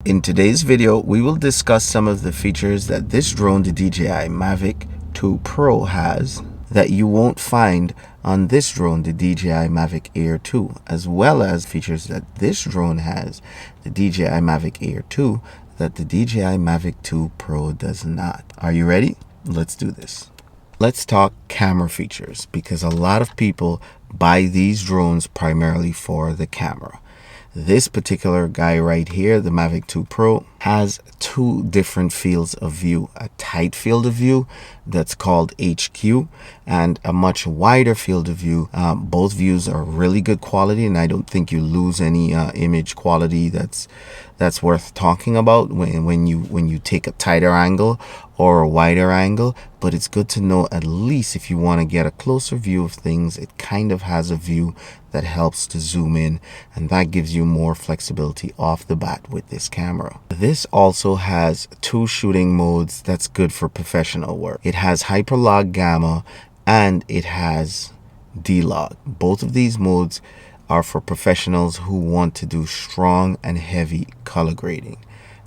In today's video, we will discuss some of the features that this drone, the DJI Mavic 2 Pro, has that you won't find on this drone, the DJI Mavic Air 2, as well as features that this drone has, the DJI Mavic Air 2, that the DJI Mavic 2 Pro does not. Are you ready? Let's do this. Let's talk camera features, because a lot of people buy these drones primarily for the camera. This particular guy right here, the Mavic 2 Pro, has two different fields of view. A tight field of view that's called HQ and a much wider field of view. Both views are really good quality, and I don't think you lose any image quality that's worth talking about when you take a tighter angle or a wider angle. But it's good to know, at least if you want to get a closer view of things, it kind of has a view that helps to zoom in, and that gives you more flexibility off the bat with this camera. This also has two shooting modes that's good for professional work. It has hyperlog gamma and it has D-Log. Both of these modes are for professionals who want to do strong and heavy color grading.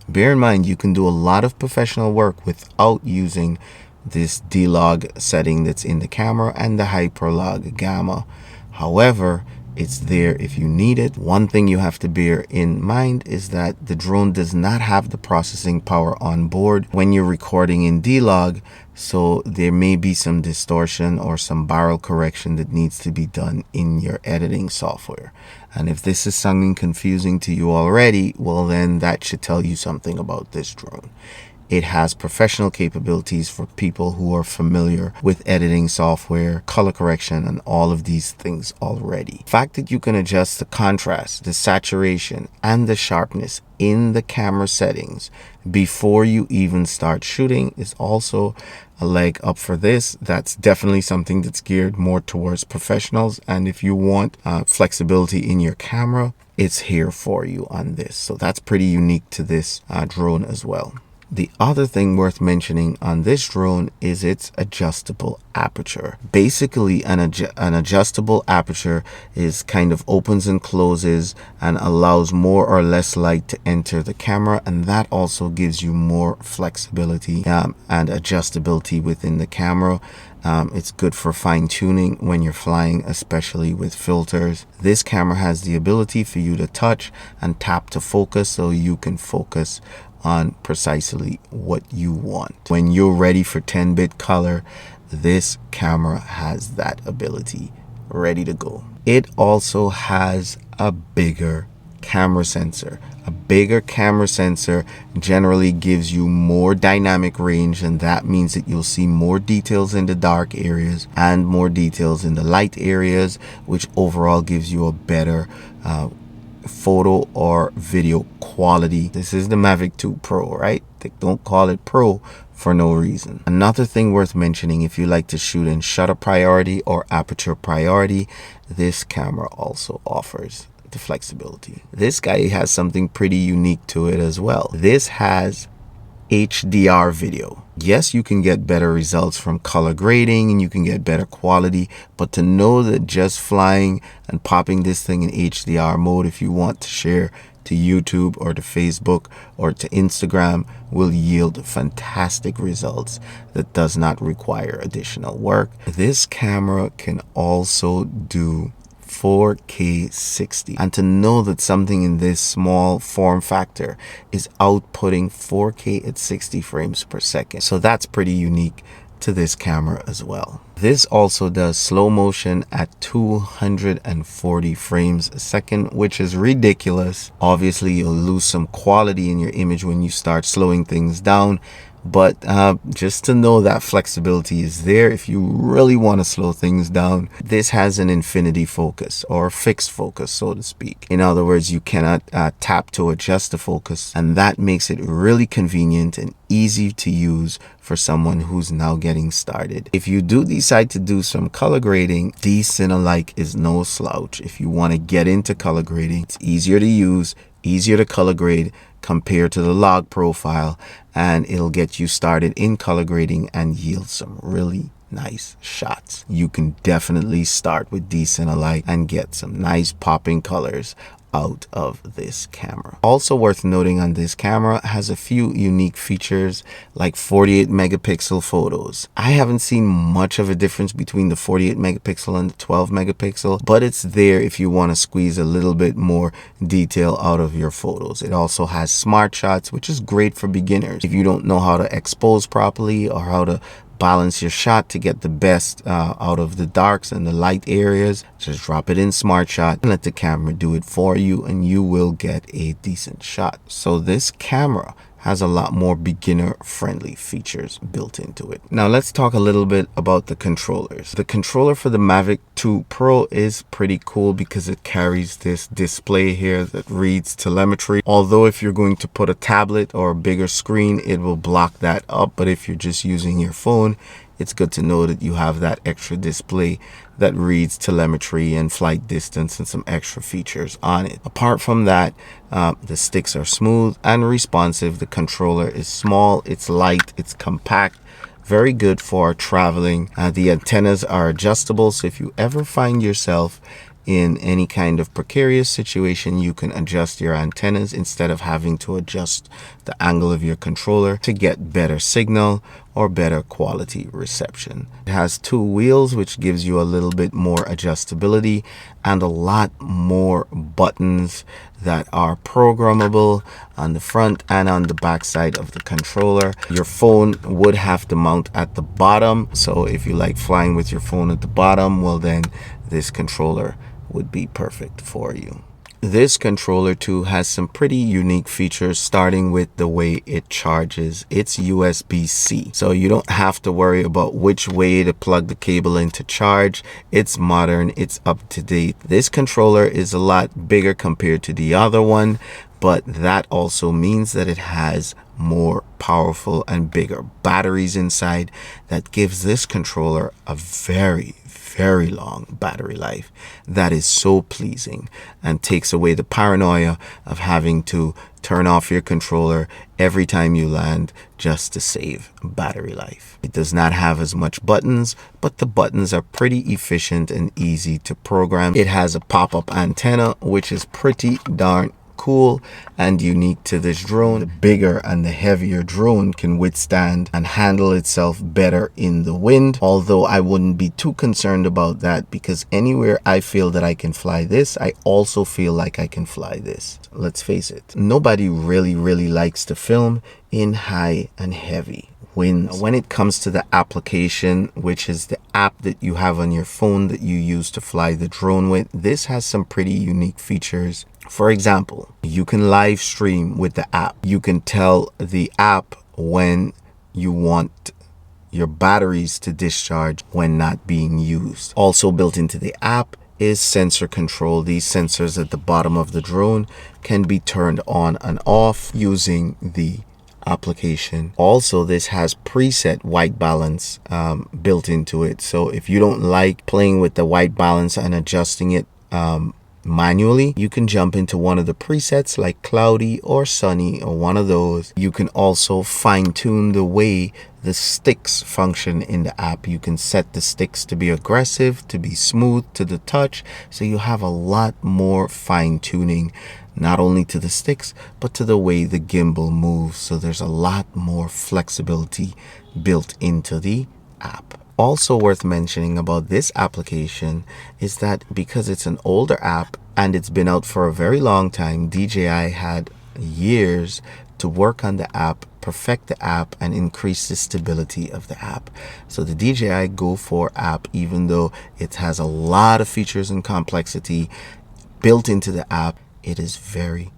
Bear in mind, you can do a lot of professional work without using this D-Log setting that's in the camera and the hyperlog gamma. However, it's there if you need it. One thing you have to bear in mind is that the drone does not have the processing power on board when you're recording in D-Log, so there may be some distortion or some barrel correction that needs to be done in your editing software. And if this is something confusing to you already, well, then that should tell you something about this drone. It has professional capabilities for people who are familiar with editing software, color correction, and all of these things already. The fact that you can adjust the contrast, the saturation, and the sharpness in the camera settings before you even start shooting is also a leg up for this. That's definitely something that's geared more towards professionals, and if you want flexibility in your camera, it's here for you on this. So that's pretty unique to this drone as well. The other thing worth mentioning on this drone is its adjustable aperture. Basically, an adjustable aperture is kind of opens and closes and allows more or less light to enter the camera, and that also gives you more flexibility and adjustability within the camera. It's good for fine-tuning when you're flying, especially with filters. This camera has the ability for you to touch and tap to focus, so you can focus on precisely what you want. When you're ready for 10-bit color, this camera has that ability ready to go. It also has a bigger camera sensor. A bigger camera sensor generally gives you more dynamic range, and that means that you'll see more details in the dark areas and more details in the light areas, which overall gives you a better photo or video quality. This is the Mavic 2 Pro, right? They don't call it Pro for no reason. Another thing worth mentioning, if you like to shoot in shutter priority or aperture priority, this camera also offers the flexibility. This guy has something pretty unique to it as well. This has HDR video. Yes, you can get better results from color grading and you can get better quality, but to know that just flying and popping this thing in HDR mode, if you want to share to YouTube or to Facebook or to Instagram, will yield fantastic results that does not require additional work. This camera can also do 4K 60, and to know that something in this small form factor is outputting 4K at 60 frames per second, so that's pretty unique to this camera as well. This also does slow motion at 240 frames a second, which is ridiculous. Obviously, you'll lose some quality in your image when you start slowing things down, but just to know that flexibility is there if you really want to slow things down. This has an infinity focus, or fixed focus, so to speak. In other words, you cannot tap to adjust the focus, and that makes it really convenient and easy to use for someone who's now getting started. If you do decide to do some color grading, D-Cinelike is no slouch. If you want to get into color grading, it's easier to use, easier to color grade compared to the log profile, and it'll get you started in color grading and yield some really nice shots. You can definitely start with D-Cinelike and get some nice popping colors out of this camera. Also worth noting on this camera has a few unique features like 48 megapixel photos. I haven't seen much of a difference between the 48 megapixel and the 12 megapixel, but it's there if you want to squeeze a little bit more detail out of your photos. It also has smart shots, which is great for beginners. If you don't know how to expose properly or how to balance your shot to get the best out of the darks and the light areas, just drop it in smart shot and let the camera do it for you, and you will get a decent shot. So this camera has a lot more beginner friendly features built into it. Now let's talk a little bit about the controllers. The controller for the Mavic 2 Pro is pretty cool because it carries this display here that reads telemetry. Although if you're going to put a tablet or a bigger screen, it will block that up. But if you're just using your phone, it's good to know that you have that extra display that reads telemetry and flight distance and some extra features on it. Apart from that, the sticks are smooth and responsive. The controller is small, it's light, it's compact, very good for traveling. The antennas are adjustable, so if you ever find yourself in any kind of precarious situation, you can adjust your antennas instead of having to adjust the angle of your controller to get better signal or better quality reception. It has 2 wheels, which gives you a little bit more adjustability and a lot more buttons that are programmable on the front and on the back side of the controller. Your phone would have to mount at the bottom, so if you like flying with your phone at the bottom, well then this controller would be perfect for you. This controller too has some pretty unique features, starting with the way it charges. It's USB-C, so you don't have to worry about which way to plug the cable in to charge. It's modern, it's up to date. This controller is a lot bigger compared to the other one, but that also means that it has more powerful and bigger batteries inside that gives this controller a very long battery life that is so pleasing and takes away the paranoia of having to turn off your controller every time you land just to save battery life. It does not have as much buttons, but the buttons are pretty efficient and easy to program. It has a pop-up antenna, which is pretty darn cool and unique to this drone. The bigger and the heavier drone can withstand and handle itself better in the wind, although I wouldn't be too concerned about that because anywhere I feel that I can fly this, I also feel like I can fly this. Let's face it, nobody really likes to film in high and heavy winds. When it comes to the application, which is the app that you have on your phone that you use to fly the drone with, this has some pretty unique features. For example, you can live stream with the app. You can tell the app when you want your batteries to discharge when not being used. Also built into the app is sensor control. These sensors at the bottom of the drone can be turned on and off using the application. Also, this has preset white balance built into it. So if you don't like playing with the white balance and adjusting it manually, you can jump into one of the presets like cloudy or sunny or one of those. You can also fine-tune the way the sticks function in the app. You can set the sticks to be aggressive, to be smooth to the touch, so you have a lot more fine-tuning not only to the sticks but to the way the gimbal moves. So there's a lot more flexibility built into the app. Also worth mentioning about this application is that because it's an older app and it's been out for a very long time, DJI had years to work on the app, perfect the app, and increase the stability of the app. So the DJI Go 4 app, even though it has a lot of features and complexity built into the app, it is very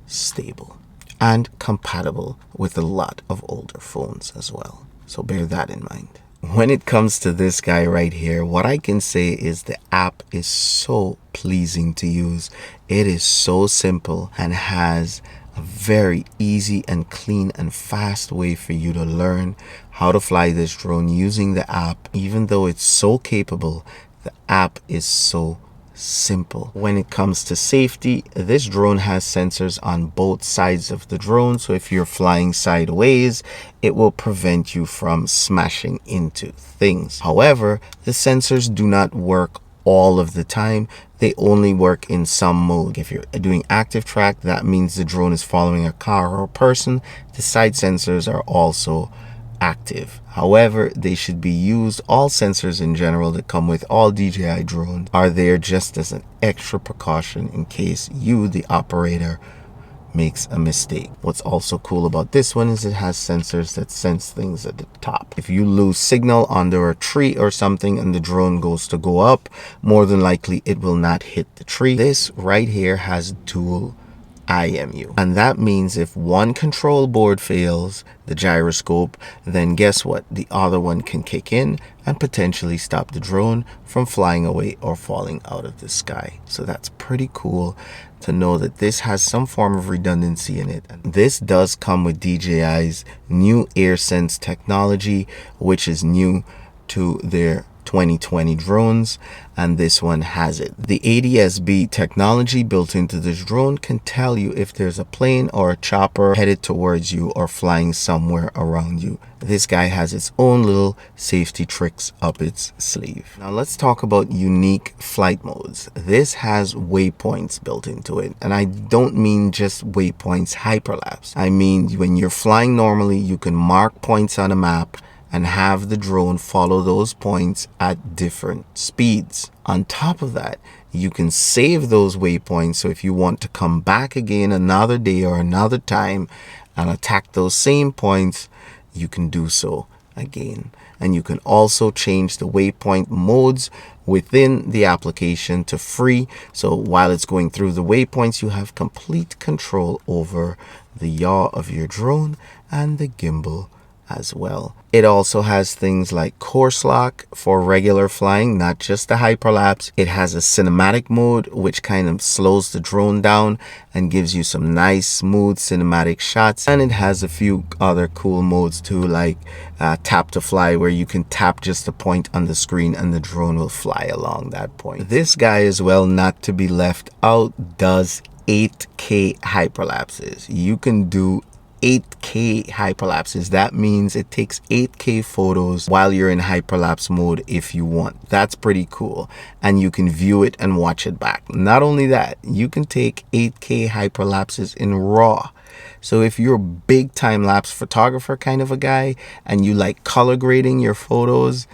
stable and compatible with a lot of older phones as well. So bear that in mind. When it comes to this guy right here, what I can say is the app is so pleasing to use. It is so simple and has a very easy and clean and fast way for you to learn how to fly this drone using the app. Even though it's so capable, the app is so simple. When it comes to safety, this drone has sensors on both sides of the drone, so if you're flying sideways, it will prevent you from smashing into things. However, the sensors do not work all of the time. They only work in some mode. If you're doing active track, that means the drone is following a car or a person. The side sensors are also active. However, they should be used. All sensors in general that come with all DJI drones are there just as an extra precaution in case you, the operator, makes a mistake. What's also cool about this one is it has sensors that sense things at the top. If you lose signal under a tree or something and the drone goes to go up, more than likely it will not hit the tree. This right here has dual IMU, and that means if one control board fails, the gyroscope, then guess what? The other one can kick in and potentially stop the drone from flying away or falling out of the sky. So that's pretty cool to know that this has some form of redundancy in it. And this does come with DJI's new AirSense technology, which is new to their 2020 drones, and this one has it. The ADS-B technology built into this drone can tell you if there's a plane or a chopper headed towards you or flying somewhere around you. This guy has its own little safety tricks up its sleeve. Now let's talk about unique flight modes. This has waypoints built into it, and I don't mean just waypoints hyperlapse. I mean when you're flying normally, you can mark points on a map and have the drone follow those points at different speeds. On top of that, you can save those waypoints, so if you want to come back again another day or another time and attack those same points, you can do so again. And you can also change the waypoint modes within the application to free, so while it's going through the waypoints, you have complete control over the yaw of your drone and the gimbal as well. It also has things like course lock for regular flying, not just the hyperlapse. It has a cinematic mode, which kind of slows the drone down and gives you some nice smooth cinematic shots. And it has a few other cool modes too, like tap to fly, where you can tap just a point on the screen and the drone will fly along that point. This guy as well, not to be left out, does 8K hyperlapses. You can do 8K hyperlapses. That means it takes 8K photos while you're in hyperlapse mode if you want. That's pretty cool, and you can view it and watch it back. Not only that, you can take 8K hyperlapses in RAW. So if you're a big time-lapse photographer kind of a guy and you like color grading your photos,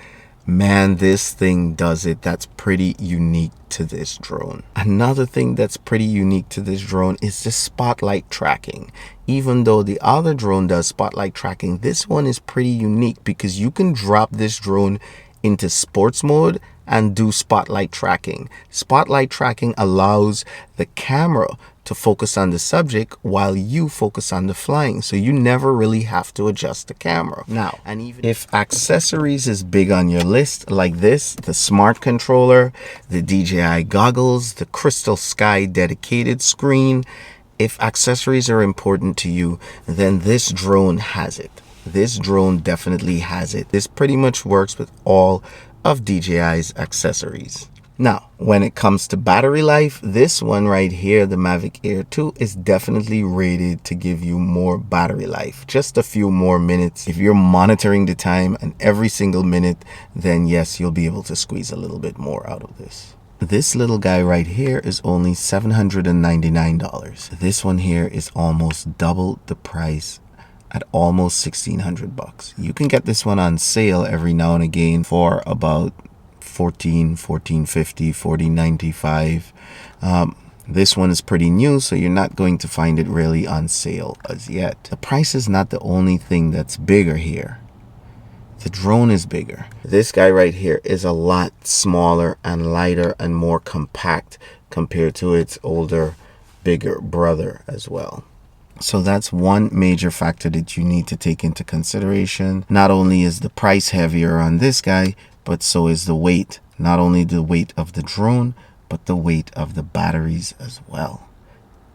man, this thing does it. That's pretty unique to this drone. Another thing that's pretty unique to this drone is the spotlight tracking. Even though the other drone does spotlight tracking, this one is pretty unique because you can drop this drone into sports mode and do spotlight tracking. Spotlight tracking allows the camera to focus on the subject while you focus on the flying, so you never really have to adjust the camera. Now, and even if accessories is big on your list, like this, the smart controller, the DJI goggles, the crystal sky dedicated screen, if accessories are important to you, then this drone has it. This drone definitely has it. This pretty much works with all of DJI's accessories. Now, when it comes to battery life, this one right here, the Mavic Air 2, is definitely rated to give you more battery life. Just a few more minutes. If you're monitoring the time and every single minute, then yes, you'll be able to squeeze a little bit more out of this. This little guy right here is only $799. This one here is almost double the price at almost $1,600. You can get this one on sale every now and again for about $14.50, $14.95. This one is pretty new, so you're not going to find it really on sale as yet. The price is not the only thing that's bigger here. The drone is bigger. This guy right here is a lot smaller and lighter and more compact compared to its older, bigger brother as well. So that's one major factor that you need to take into consideration. Not only is the price heavier on this guy, but so is the weight. Not only the weight of the drone, but the weight of the batteries as well.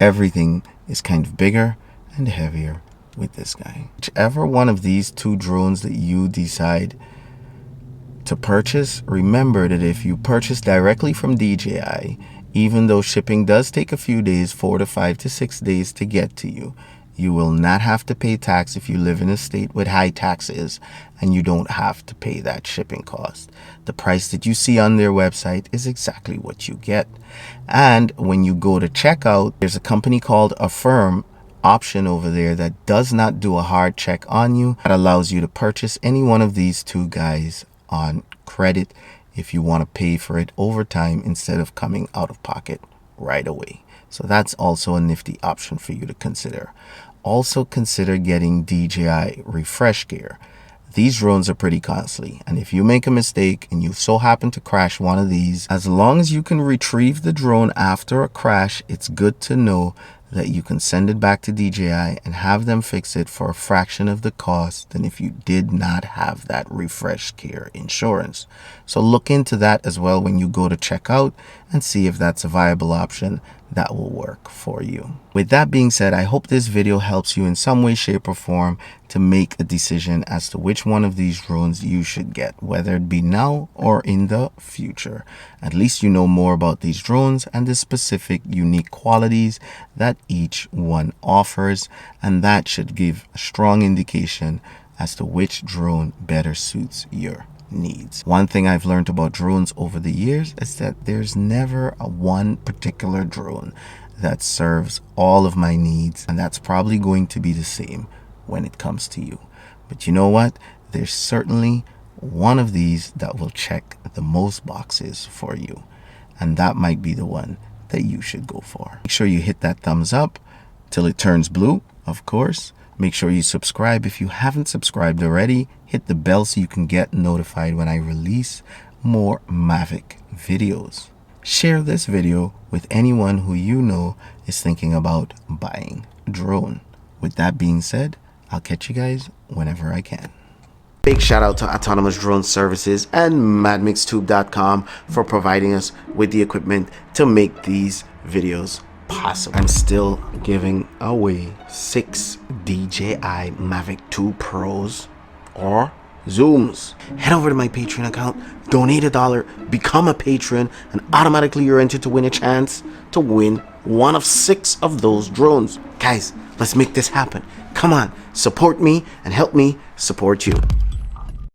Everything is kind of bigger and heavier with this guy. Whichever one of these two drones that you decide to purchase, remember that if you purchase directly from DJI, even though shipping does take a few days, 4 to 5 to 6 days to get to you, You will not have to pay tax if you live in a state with high taxes, and you don't have to pay that shipping cost. The price that you see on their website is exactly what you get. And when you go to checkout, there's a company called Affirm option over there that does not do a hard check on you. That allows you to purchase any one of these two guys on credit if you want to pay for it over time instead of coming out of pocket right away. So that's also a nifty option for you to consider. Also consider getting DJI refresh gear. These drones are pretty costly, and if you make a mistake and you so happen to crash one of these, as long as you can retrieve the drone after a crash, it's good to know that you can send it back to DJI and have them fix it for a fraction of the cost than if you did not have that refresh gear insurance. So look into that as well when you go to check out and see if that's a viable option that will work for you. With that being said, I hope this video helps you in some way, shape, or form to make a decision as to which one of these drones you should get, whether it be now or in the future. At least you know more about these drones and the specific unique qualities that each one offers, and that should give a strong indication as to which drone better suits your needs. One thing I've learned about drones over the years is that there's never a one particular drone that serves all of my needs, and that's probably going to be the same when it comes to you. But you know what? There's certainly one of these that will check the most boxes for you, and that might be the one that you should go for. Make sure you hit that thumbs up till it turns blue, of course. Make sure you subscribe if you haven't subscribed already. Hit the bell so you can get notified when I release more Mavic videos. Share this video with anyone who you know is thinking about buying a drone. With that being said, I'll catch you guys whenever I can. Big shout out to Autonomous Drone Services and MadMixTube.com for providing us with the equipment to make these videos possible. I'm still giving away 6 DJI Mavic 2 Pros or Zooms. Head over to my Patreon account, donate $1, become a patron, and automatically you're entered to win a chance to win one of 6 of those drones. Guys, let's make this happen. Come on, support me and help me support you.